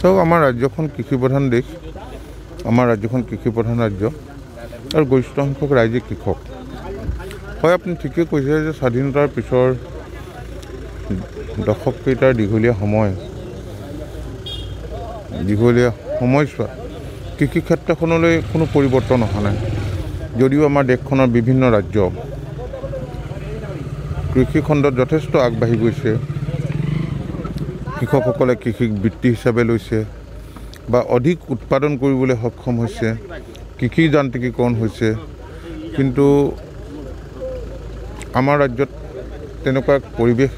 চাওক আমাৰ ৰাজ্যখন কৃষি প্ৰধান দেশ আমাৰ ৰাজ্যখন কৃষি প্ৰধান ৰাজ্য আৰু গৰিষ্ঠ সংখ্যক ৰাইজে কৃষক হয় আপুনি ঠিকেই কৈছে যে স্বাধীনতাৰ পিছৰ দশককেইটাৰ দীঘলীয়া সময়ছোৱাত কৃষি ক্ষেত্ৰখনলৈ কোনো পৰিৱৰ্তন অহা নাই যদিও আমাৰ দেশখনৰ বিভিন্ন ৰাজ্য কৃষি খণ্ডত যথেষ্ট আগবাঢ়ি গৈছে কৃষকসকলে কৃষিক বৃত্তি হিচাপে লৈছে বা অধিক উৎপাদন কৰিবলৈ সক্ষম হৈছে কৃষি যান্ত্ৰিকীকৰণ হৈছে কিন্তু আমাৰ ৰাজ্যত তেনেকুৱা পৰিৱেশ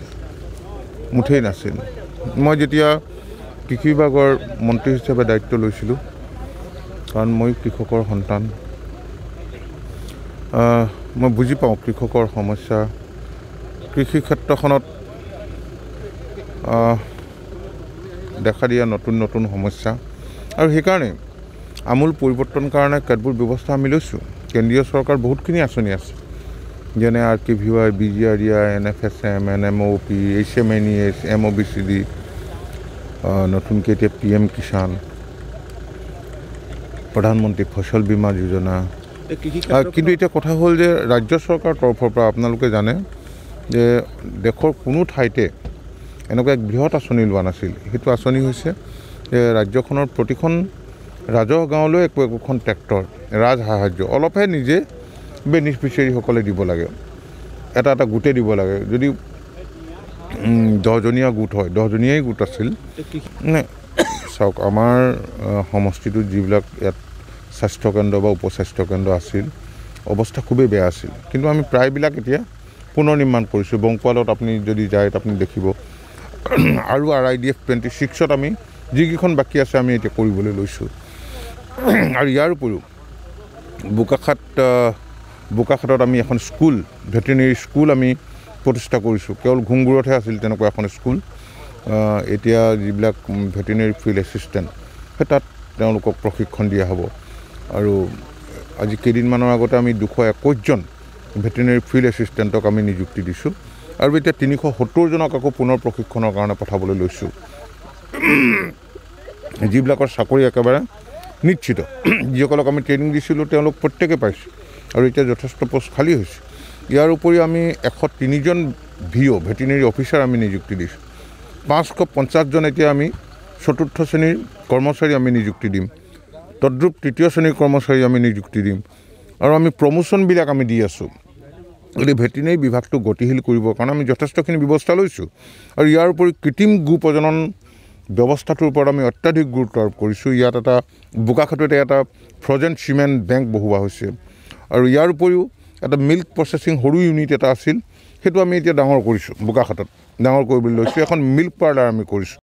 মুঠেই নাছিল মই যেতিয়া কৃষি বিভাগৰ মন্ত্ৰী হিচাপে দায়িত্ব লৈছিলোঁ কাৰণ মই কৃষকৰ সন্তান মই বুজি পাওঁ কৃষকৰ সমস্যা কৃষি ক্ষেত্ৰখনত দেখা দিয়া নতুন নতুন সমস্যা আৰু সেইকাৰণে আমূল পৰিৱৰ্তনৰ কাৰণে কেতবোৰ ব্যৱস্থা আমি লৈছোঁ কেন্দ্ৰীয় চৰকাৰ বহুতখিনি আঁচনি আছে যেনে RKVY BGRDI NFSM NMOP HMNES MOBCD নতুনকৈ এতিয়া PM কিষাণ প্ৰধানমন্ত্ৰী ফচল বীমা যোজনা কিন্তু এতিয়া কথা হ'ল যে ৰাজ্য চৰকাৰৰ তৰফৰ পৰা আপোনালোকে জানে যে দেশৰ কোনো ঠাইতে এনেকুৱা এক বৃহৎ আঁচনি লোৱা নাছিল সেইটো আঁচনি হৈছে যে ৰাজ্যখনৰ প্ৰতিখন ৰাজহ গাঁৱলৈ একোখন ট্ৰেক্টৰ ৰাজ সাহায্য অলপহে নিজে বেনিফিচিয়াৰীসকলে দিব লাগে এটা গোটে দিব লাগে যদি 10জনীয়া গোট হয় 10জনীয়াই গোট আছিল চাওক আমাৰ সমষ্টিটোত যিবিলাক ইয়াত স্বাস্থ্যকেন্দ্ৰ বা উপস্বাস্থ্যকেন্দ্ৰ আছিল অৱস্থা খুবেই বেয়া আছিল কিন্তু আমি প্ৰায়বিলাক এতিয়া পুনৰ নিৰ্মাণ কৰিছোঁ বংকুৱালত আপুনি যদি যায় আপুনি দেখিব আৰু RIDF 26ত আমি যিকেইখন বাকী আছে আমি এতিয়া কৰিবলৈ লৈছোঁ আৰু ইয়াৰ উপৰিও বোকাখাটত আমি এখন স্কুল ভেটেৰিনেৰী স্কুল আমি প্ৰতিষ্ঠা কৰিছোঁ কেৱল ঘুংগুৰতহে আছিল তেনেকুৱা এখন স্কুল এতিয়া যিবিলাক ভেটেৰিনেৰী ফিল্ড এছিষ্টেণ্ট সেই তাত তেওঁলোকক প্ৰশিক্ষণ দিয়া হ'ব আৰু আজি কেইদিনমানৰ আগতে আমি 221জন ভেটেৰিনেৰী ফিল্ড এছিষ্টেণ্টক আমি নিযুক্তি দিছোঁ আৰু এতিয়া 370জনক আকৌ পুনৰ প্ৰশিক্ষণৰ কাৰণে পঠাবলৈ লৈছোঁ যিবিলাকৰ চাকৰি একেবাৰে নিশ্চিত যিসকলক আমি ট্ৰেইনিং দিছিলোঁ তেওঁলোক প্ৰত্যেকে পাইছোঁ আৰু এতিয়া যথেষ্ট পোষ্ট খালী হৈছে ইয়াৰ উপৰিও আমি 103জন VO ভেটেৰিনেৰী অফিচাৰ আমি নিযুক্তি দিছোঁ 550জন এতিয়া আমি চতুৰ্থ শ্ৰেণীৰ কৰ্মচাৰী আমি নিযুক্তি দিম তদ্ৰুপ তৃতীয় শ্ৰেণীৰ কৰ্মচাৰী আমি নিযুক্তি দিম আৰু আমি প্ৰমোশ্যনবিলাক আমি দি আছোঁ গতিকে ভেটেৰিনেৰী বিভাগটো গতিশীল কৰিবৰ কাৰণে আমি যথেষ্টখিনি ব্যৱস্থা লৈছোঁ আৰু ইয়াৰ উপৰি কৃত্ৰিম গো প্ৰজনন ব্যৱস্থাটোৰ ওপৰত আমি অত্যাধিক গুৰুত্ব আৰোপ কৰিছোঁ ইয়াত এটা বোকাখাটতে এটা ফ্ৰজেন চিমেণ্ট বেংক বহোৱা হৈছে আৰু ইয়াৰ উপৰিও এটা মিল্ক প্ৰচেছিং সৰু ইউনিট এটা আছিল সেইটো আমি এতিয়া ডাঙৰ কৰিছোঁ বোকাখাটত ডাঙৰ কৰিবলৈ লৈছোঁ এখন মিল্ক পাৰ্লাৰ আমি কৰিছোঁ